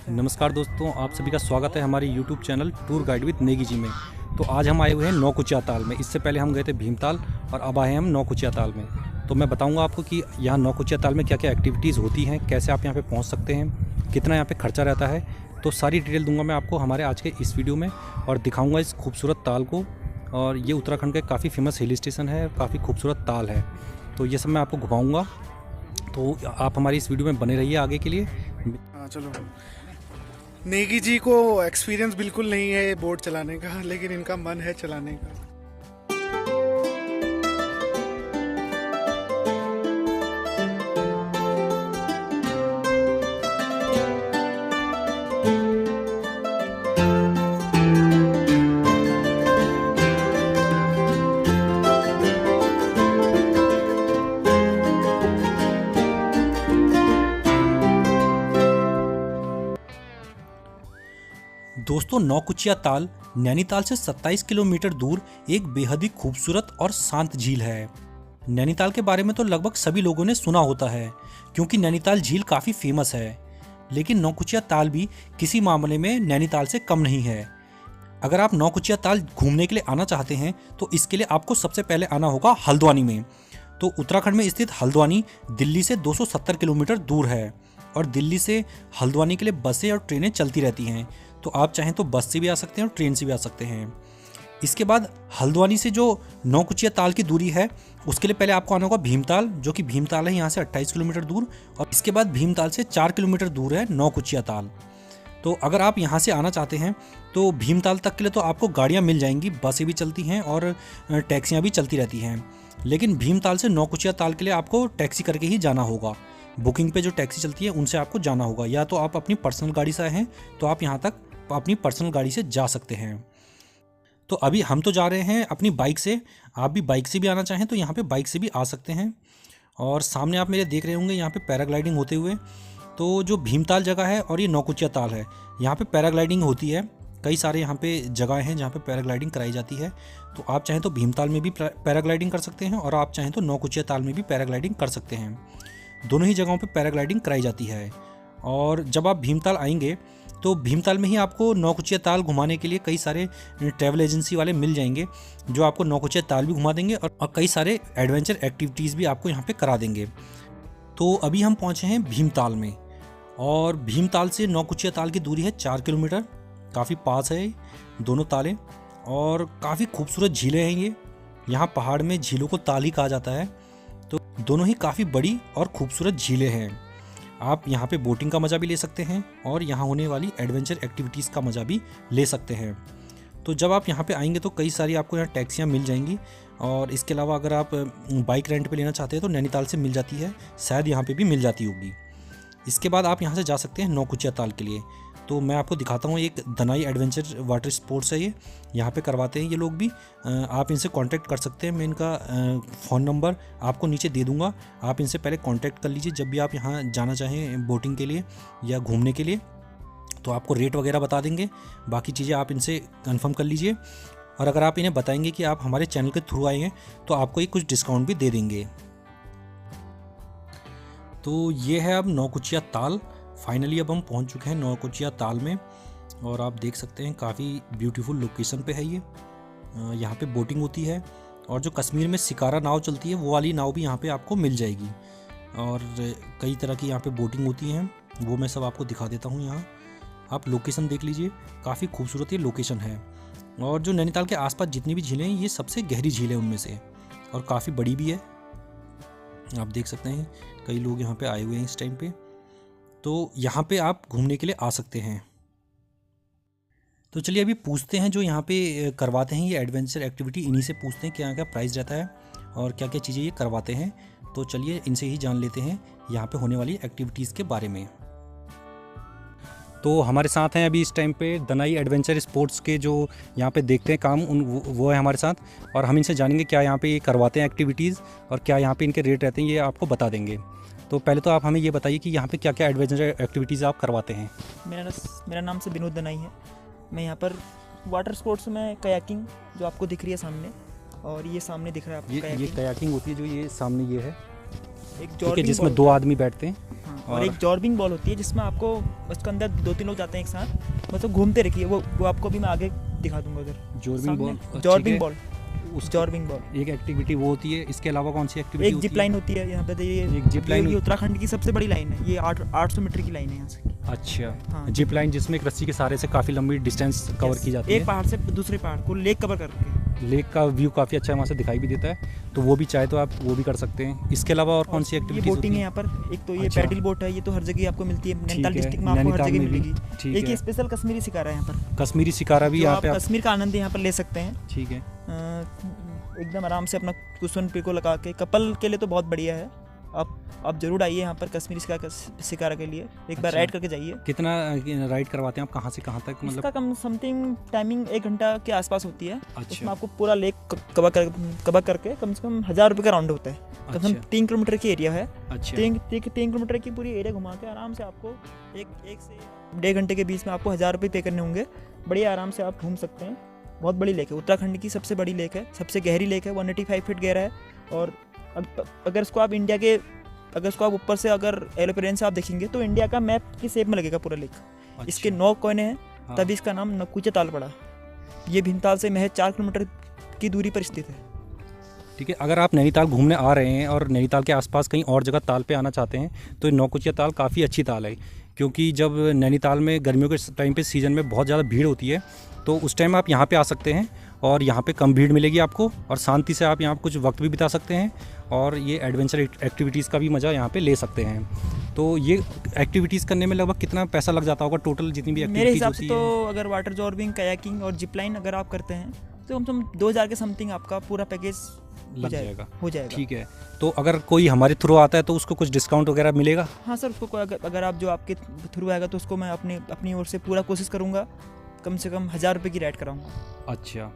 नमस्कार दोस्तों, आप सभी का स्वागत है हमारे YouTube channel tour guide with Negi ji में। तो आज हम आए हुए हैं नौकुचिया ताल में। इससे पहले हम गए थे भीमताल और अब आए हैं हम नौकुचिया ताल में। तो मैं बताऊंगा आपको कि यहाँ नौकुचिया ताल में क्या क्या एक्टिविटीज़ होती हैं, कैसे आप यहाँ पे पहुँच सकते हैं, कितना यहाँ पे खर्चा रहता है। तो सारी डिटेल दूंगा मैं आपको हमारे आज के इस वीडियो में और दिखाऊँगा इस खूबसूरत ताल को। और ये उत्तराखंड का काफ़ी फेमस हिल स्टेशन है, काफ़ी खूबसूरत ताल है। तो ये सब मैं आपको घुमाऊँगा, तो आप हमारी इस वीडियो में बने रहिए आगे के लिए। हाँ चलो। नेगी जी को एक्सपीरियंस बिल्कुल नहीं है बोट चलाने का, लेकिन इनका मन है चलाने का। दोस्तों, नौकुचिया ताल नैनीताल से 27 किलोमीटर दूर एक बेहद ही खूबसूरत और शांत झील है। नैनीताल के बारे में तो लगभग सभी लोगों ने सुना होता है, क्योंकि नैनीताल झील काफ़ी फेमस है। लेकिन नौकुचिया ताल भी किसी मामले में नैनीताल से कम नहीं है। अगर आप नौकुचिया ताल घूमने के लिए आना चाहते हैं तो इसके लिए आपको सबसे पहले आना होगा हल्द्वानी में। तो उत्तराखंड में स्थित हल्द्वानी दिल्ली से 270 किलोमीटर दूर है और दिल्ली से हल्द्वानी के लिए बसें और ट्रेनें चलती रहती हैं। तो आप चाहें तो बस से भी आ सकते हैं और ट्रेन से भी आ सकते हैं। इसके बाद हल्द्वानी से जो नौकुचिया ताल की दूरी है उसके लिए पहले आपको आना होगा भीमताल, जो कि भीमताल है यहाँ से 28 किलोमीटर दूर। और इसके बाद भीमताल से 4 किलोमीटर दूर है नौकुचिया ताल। तो अगर आप यहाँ से आना चाहते हैं तो भीमताल तक के लिए तो आपको गाड़ियाँ मिल जाएंगी, बसें भी चलती हैं और टैक्सियाँ भी चलती रहती हैं। लेकिन भीमताल से नौकुचिया ताल के लिए आपको टैक्सी करके ही जाना होगा। बुकिंग पे जो टैक्सी चलती है उनसे आपको जाना होगा, या तो आप अपनी पर्सनल गाड़ी से आए हैं तो आप यहाँ तक अपनी पर्सनल गाड़ी से जा सकते हैं। तो अभी हम तो जा रहे हैं अपनी बाइक से, आप भी बाइक से भी आना चाहें तो यहाँ पे बाइक से भी आ सकते हैं। और सामने आप मेरे देख रहे होंगे यहाँ पे पैराग्लाइडिंग होते हुए। तो जो भीमताल जगह है और ये नौकुचिया ताल है, यहाँ पे पैराग्लाइडिंग होती है। कई सारे यहाँ पे जगह हैं जहाँ पे पैराग्लाइडिंग कराई जाती है। तो आप चाहें तो भीमताल में भी पैराग्लाइडिंग कर सकते हैं और आप चाहें तो नौकुचिया ताल में भी पैराग्लाइडिंग कर सकते हैं। दोनों ही जगहों पे पैराग्लाइडिंग कराई जाती है। और जब आप भीमताल आएंगे तो भीमताल में ही आपको नौकुचिया ताल घुमाने के लिए कई सारे ट्रैवल एजेंसी वाले मिल जाएंगे, जो आपको नौकुचिया ताल भी घुमा देंगे और कई सारे एडवेंचर एक्टिविटीज़ भी आपको यहाँ पे करा देंगे। तो अभी हम पहुँचे हैं भीमताल में और भीमताल से नौकुचिया ताल की दूरी है 4 किलोमीटर। काफ़ी पास है दोनों तालें और काफ़ी खूबसूरत झीलें हैं ये। यहाँ पहाड़ में झीलों को ताल ही कहा जाता है। तो दोनों ही काफ़ी बड़ी और खूबसूरत झीलें हैं। आप यहाँ पे बोटिंग का मज़ा भी ले सकते हैं और यहाँ होने वाली एडवेंचर एक्टिविटीज़ का मज़ा भी ले सकते हैं। तो जब आप यहाँ पे आएंगे तो कई सारी आपको यहाँ टैक्सियाँ मिल जाएंगी। और इसके अलावा अगर आप बाइक रेंट पे लेना चाहते हैं तो नैनीताल से मिल जाती है, शायद यहाँ पे भी मिल जाती होगी। इसके बाद आप यहाँ से जा सकते हैं नौकुचिया ताल के लिए। तो मैं आपको दिखाता हूँ, एक दनाई एडवेंचर वाटर स्पोर्ट्स है ये, यहाँ पे करवाते हैं ये लोग भी। आप इनसे कांटेक्ट कर सकते हैं। मैं इनका फ़ोन नंबर आपको नीचे दे दूँगा, आप इनसे पहले कांटेक्ट कर लीजिए जब भी आप यहाँ जाना चाहें बोटिंग के लिए या घूमने के लिए। तो आपको रेट वगैरह बता देंगे, बाकी चीज़ें आप इनसे कंफर्म कर लीजिए। और अगर आप इन्हें बताएंगे कि आप हमारे चैनल के थ्रू आए हैं तो आपको एक कुछ डिस्काउंट भी दे देंगे। तो ये है अब नौकुचिया ताल। फाइनली अब हम पहुंच चुके हैं नौकुचिया ताल में और आप देख सकते हैं काफ़ी ब्यूटीफुल लोकेशन पे है ये। यहाँ पे बोटिंग होती है और जो कश्मीर में शिकारा नाव चलती है वो वाली नाव भी यहाँ पे आपको मिल जाएगी। और कई तरह की यहाँ पे बोटिंग होती हैं, वो मैं सब आपको दिखा देता हूँ। यहाँ आप लोकेशन देख लीजिए, काफ़ी खूबसूरत ये लोकेशन है। और जो नैनीताल के आसपास जितनी भी झीलें हैं ये सबसे गहरी झील है उनमें से, और काफ़ी बड़ी भी है। आप देख सकते हैं कई लोग यहाँ पे आए हुए हैं इस टाइम पे। तो यहाँ पे आप घूमने के लिए आ सकते हैं। तो चलिए अभी पूछते हैं जो यहाँ पे करवाते हैं ये एडवेंचर एक्टिविटी, इन्हीं से पूछते हैं क्या क्या प्राइस रहता है और क्या क्या चीज़ें ये करवाते हैं। तो चलिए इनसे ही जान लेते हैं यहाँ पे होने वाली एक्टिविटीज़ के बारे में। तो हमारे साथ हैं अभी इस टाइम पे दनाई एडवेंचर स्पोर्ट्स के जो यहाँ पे देखते हैं काम, वो है हमारे साथ, और हम इनसे जानेंगे क्या यहाँ पे ये करवाते हैं एक्टिविटीज़ और क्या यहाँ पे इनके रेट रहते हैं, ये आपको बता देंगे। तो पहले तो आप हमें ये बताइए कि यहाँ पे क्या क्या एडवेंचर एक्टिविटीज़ आप करवाते हैं। मेरा नाम से विनोद दनाई है। मैं यहाँ पर वाटर स्पोर्ट्स में कयाकिंग जो आपको दिख रही है सामने, और ये सामने दिख रहा है आपको ये कयाकिंग होती है जो ये सामने ये है, एक ठीक है, जिसमें 2 आदमी बैठते हैं। हाँ, और एक जॉर्बिंग बॉल होती है जिसमें आपको उसके अंदर 2-3 लोग जाते हैं एक साथ, मतलब घूमते रखिए, वो आपको भी मैं आगे दिखा दूंगा उधर। जॉर्बिंग बॉल, जॉर्बिंग बॉल, उस जॉर्बिंग बॉल एक एक्टिविटी वो होती है। इसके अलावा कौन सी एक्टिविटी एक होती जिप लाइन होती है यहाँ पे। ये एक जिप लाइन, ये उत्तराखंड की सबसे बड़ी लाइन है, ये 800 मीटर की लाइन है यहाँ से। अच्छा हाँ। जिप लाइन जिसमें एक रस्सी के सहारे से काफ़ी लंबी डिस्टेंस कवर की जाती है, एक पहाड़ से दूसरे पहाड़ को लेक कवर करके। लेक का व्यू काफ़ी अच्छा वहाँ से दिखाई भी देता है, तो वो भी चाहे तो आप वो भी कर सकते हैं। इसके अलावा और कौन सी ये एक्टिविटी बोटिंग है यहाँ पर। एक तो ये अच्छा। पैडल बोट है, ये तो हर जगह आपको मिलती है, नैनीताल है, डिस्ट्रिक्ट में आपको हर नैनीताल जगह में भी, मिलेगी। ठीक एक है। ये स्पेशल कश्मीरी शिकारा है यहाँ पर, कश्मीरी शिकारा भी जो यहाँ आप पे कश्मीर का आनंद यहाँ पर ले सकते हैं। ठीक है। एकदम आराम से अपना कुशन पे को लगा के, कपल के लिए तो बहुत बढ़िया है। आप जरूर आइए यहाँ पर कश्मीरी शिकारा के लिए, एक बार अच्छा। राइड करके जाइए। कितना राइड करवाते हैं आप, कहाँ से कहाँ तक इसका मतलब? कम समथिंग टाइमिंग 1 घंटा के आसपास होती है। अच्छा। इसमें आपको पूरा लेक कवर करके कम से कम 1000 रुपये का राउंड होता है। कम से कम अच्छा। 3 किलोमीटर की एरिया है। अच्छा 3 किलोमीटर की पूरी एरिया घुमा के आराम से आपको एक से 1.5 घंटे के बीच में आपको 1000 रुपये पे करने होंगे। बढ़िया आराम से आप घूम सकते हैं। बहुत बड़ी लेक है, उत्तराखंड की सबसे बड़ी लेक है, सबसे गहरी लेक है, 185 फीट गहरा है। और अगर इसको आप ऊपर से अगर एरोप्लेन से आप देखेंगे तो इंडिया का मैप की शेप में लगेगा पूरा लेक। अच्छा। इसके 9 कोने हैं, हाँ। तभी इसका नाम नकुचा ताल पड़ा। ये भीमताल से महज 4 किलोमीटर की दूरी पर स्थित है। ठीक है। अगर आप नैनीताल घूमने आ रहे हैं और नैनीताल के आसपास कहीं और जगह ताल पे आना चाहते हैं तो नौकुचिया ताल काफ़ी अच्छी ताल है, क्योंकि जब नैनीताल में गर्मियों के टाइम पे सीज़न में बहुत ज़्यादा भीड़ होती है, तो उस टाइम आप यहाँ पे आ सकते हैं और यहाँ पे कम भीड़ मिलेगी आपको, और शांति से आप यहाँ कुछ वक्त भी बिता सकते हैं और ये एडवेंचर एक्टिविटीज़ का भी मज़ा यहाँ पे ले सकते हैं। तो ये एक्टिविटीज़ करने में लगभग कितना पैसा लग जाता होगा टोटल, जितनी भी मेरे एक्टिविटीज़ हिसाब होती से है? तो अगर वाटर जॉर्बिंग, कयाकिंग और जिप लाइन अगर आप करते हैं तो कम से कम 2000 के समथिंग आपका पूरा पैकेज लग जाएगा। हो जाएगा। ठीक है। तो अगर कोई हमारे थ्रू आता है तो उसको कुछ डिस्काउंट वगैरह मिलेगा? हाँ सर, उसको अगर आप जो आपके थ्रू आएगा तो उसको मैं अपनी ओर से पूरा कोशिश करूँगा, कम से कम 1000 रुपये की राइड कराऊँगा। अच्छा,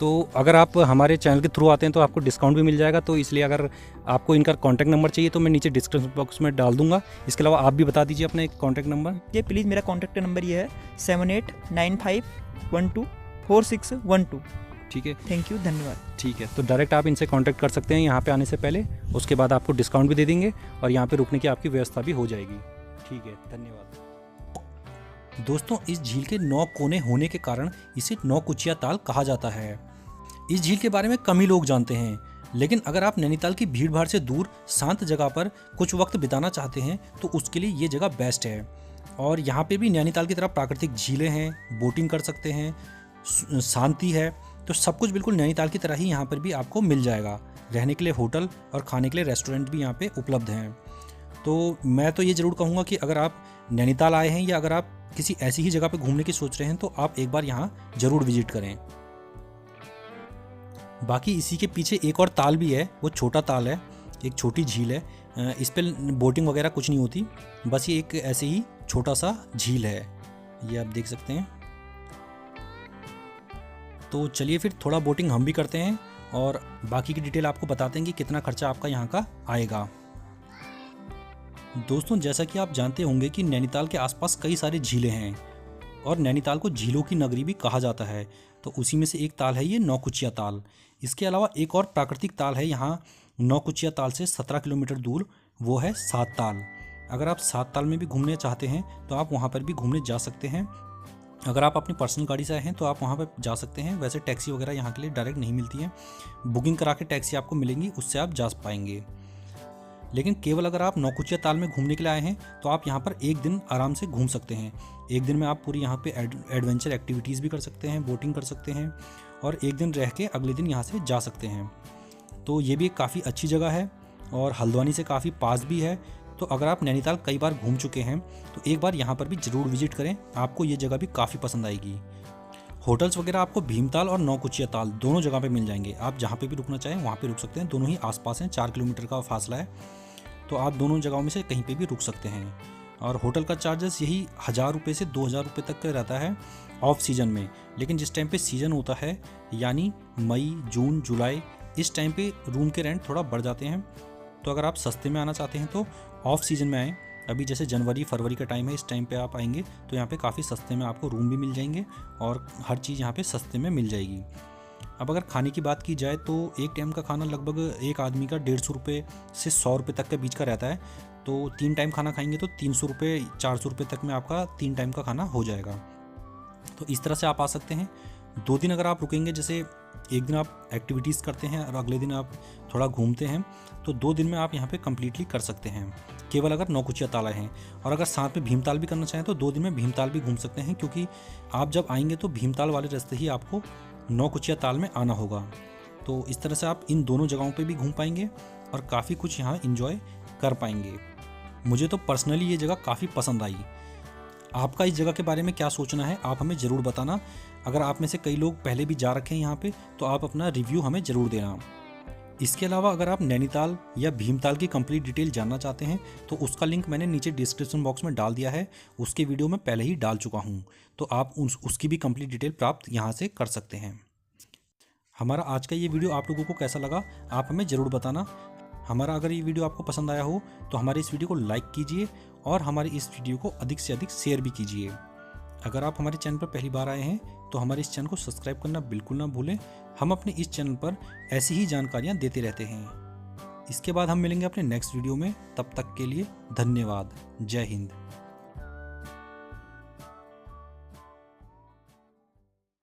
तो अगर आप हमारे चैनल के थ्रू आते हैं तो आपको डिस्काउंट भी मिल जाएगा। तो इसलिए अगर आपको इनका कॉन्टैक्ट नंबर चाहिए तो मैं नीचे डिस्क्रिप्शन बॉक्स में डाल दूंगा। इसके अलावा आप भी बता दीजिए अपना एक कॉन्टैक्ट नंबर। ये प्लीज़, मेरा कॉन्टैक्ट नंबर ये है 7895124612। ठीक है। थैंक यू, धन्यवाद। ठीक है, तो डायरेक्ट आप इनसे कांटेक्ट कर सकते हैं यहाँ पे आने से पहले। उसके बाद आपको डिस्काउंट भी दे देंगे और यहाँ पे रुकने की आपकी व्यवस्था भी हो जाएगी। ठीक है, धन्यवाद। दोस्तों, इस झील के 9 कोने होने के कारण इसे नौकुचिया ताल कहा जाता है। इस झील के बारे में कम ही लोग जानते हैं, लेकिन अगर आप नैनीताल की भीड़ भाड़ से दूर शांत जगह पर कुछ वक्त बिताना चाहते हैं तो उसके लिए ये जगह बेस्ट है। और यहाँ पे भी नैनीताल की तरह प्राकृतिक झीलें हैं, बोटिंग कर सकते हैं, शांति है, तो सब कुछ बिल्कुल नैनीताल की तरह ही यहाँ पर भी आपको मिल जाएगा। रहने के लिए होटल और खाने के लिए रेस्टोरेंट भी यहाँ पे उपलब्ध हैं। तो मैं तो ये ज़रूर कहूँगा कि अगर आप नैनीताल आए हैं या अगर आप किसी ऐसी ही जगह पे घूमने की सोच रहे हैं तो आप एक बार यहाँ ज़रूर विजिट करें। बाकी इसी के पीछे एक और ताल भी है, वो छोटा ताल है, एक छोटी झील है। इस पर बोटिंग वगैरह कुछ नहीं होती, बस ये एक ऐसे ही छोटा सा झील है, ये आप देख सकते हैं। तो चलिए फिर थोड़ा बोटिंग हम भी करते हैं और बाकी की डिटेल आपको बताते हैं कि कितना खर्चा आपका यहाँ का आएगा। दोस्तों, जैसा कि आप जानते होंगे कि नैनीताल के आसपास कई सारी झीलें हैं और नैनीताल को झीलों की नगरी भी कहा जाता है। तो उसी में से एक ताल है ये नौकुचिया ताल। इसके अलावा एक और प्राकृतिक ताल है यहाँ नौकुचिया ताल से 17 किलोमीटर दूर, वो है सात ताल। अगर आप सात ताल में भी घूमने चाहते हैं तो आप वहाँ पर भी घूमने जा सकते हैं। अगर आप अपनी पर्सनल गाड़ी से आए हैं तो आप वहाँ पर जा सकते हैं। वैसे टैक्सी वगैरह यहाँ के लिए डायरेक्ट नहीं मिलती है, बुकिंग करा के टैक्सी आपको मिलेंगी, उससे आप जा पाएंगे। लेकिन केवल अगर आप नौकुचिया ताल में घूमने के लिए आए हैं तो आप यहाँ पर एक दिन आराम से घूम सकते हैं। एक दिन में आप पूरी यहाँ पे एडवेंचर एक्टिविटीज़ भी कर सकते हैं, बोटिंग कर सकते हैं और एक दिन रह के अगले दिन यहाँ से जा सकते हैं। तो ये भी एक काफ़ी अच्छी जगह है और हल्द्वानी से काफ़ी पास भी है। तो अगर आप नैनीताल कई बार घूम चुके हैं तो एक बार यहाँ पर भी ज़रूर विजिट करें, आपको ये जगह भी काफ़ी पसंद आएगी। होटल्स वगैरह आपको भीमताल और नौकुचिया ताल दोनों जगह पे मिल जाएंगे। आप जहाँ पे भी रुकना चाहें वहाँ पे रुक सकते हैं, दोनों ही आसपास हैं, 4 किलोमीटर का फासला है, तो आप दोनों जगहों में से कहीं पे भी रुक सकते हैं। और होटल का चार्जेस यही 1000 रुपये से 2000 रुपये तक का रहता है ऑफ सीज़न में। लेकिन जिस टाइम पे सीज़न होता है यानी मई, जून, जुलाई, इस टाइम पे रूम के रेंट थोड़ा बढ़ जाते हैं। तो अगर आप सस्ते में आना चाहते हैं तो ऑफ सीज़न में आएँ। अभी जैसे जनवरी फरवरी का टाइम है, इस टाइम पे आप आएंगे तो यहाँ पे काफ़ी सस्ते में आपको रूम भी मिल जाएंगे और हर चीज़ यहाँ पे सस्ते में मिल जाएगी। अब अगर खाने की बात की जाए तो एक टाइम का खाना लगभग एक आदमी का 150 रुपये से 100 रुपये तक के बीच का रहता है। तो 3 टाइम खाना खाएंगे तो 300 रुपये 400 रुपये तक में आपका 3 टाइम का खाना हो जाएगा। तो इस तरह से आप आ सकते हैं। 2 दिन अगर आप रुकेंगे, जैसे एक दिन आप एक्टिविटीज़ करते हैं और अगले दिन आप थोड़ा घूमते हैं, तो 2 दिन में आप यहाँ पे कम्प्लीटली कर सकते हैं, केवल अगर नौकुचिया ताल हैं। और अगर साथ में भीमताल भी करना चाहें तो 2 दिन में भीमताल भी घूम सकते हैं, क्योंकि आप जब आएंगे तो भीमताल वाले रास्ते ही आपको नौकुचिया ताल में आना होगा। तो इस तरह से आप इन दोनों जगहों पे भी घूम पाएंगे और काफ़ी कुछ यहाँ इंजॉय कर पाएंगे। मुझे तो पर्सनली ये जगह काफ़ी पसंद आई। आपका इस जगह के बारे में क्या सोचना है आप हमें ज़रूर बताना। अगर आप में से कई लोग पहले भी जा रखे हैं यहाँ पे, तो आप अपना रिव्यू हमें ज़रूर देना। इसके अलावा अगर आप नैनीताल या भीमताल की कंप्लीट डिटेल जानना चाहते हैं तो उसका लिंक मैंने नीचे डिस्क्रिप्शन बॉक्स में डाल दिया है। उसके वीडियो में पहले ही डाल चुका हूँ, तो आप उसकी भी कंप्लीट डिटेल प्राप्त यहाँ से कर सकते हैं। हमारा आज का ये वीडियो आप लोगों को कैसा लगा आप हमें ज़रूर बताना। हमारा अगर ये वीडियो आपको पसंद आया हो तो हमारे इस वीडियो को लाइक कीजिए और हमारे इस वीडियो को अधिक से अधिक शेयर भी कीजिए। अगर आप हमारे चैनल पर पहली बार आए हैं तो हमारे इस चैनल को सब्सक्राइब करना बिल्कुल ना भूलें। हम अपने इस चैनल पर ऐसी ही जानकारियाँ देते रहते हैं। इसके बाद हम मिलेंगे अपने नेक्स्ट वीडियो में। तब तक के लिए धन्यवाद। जय हिंद।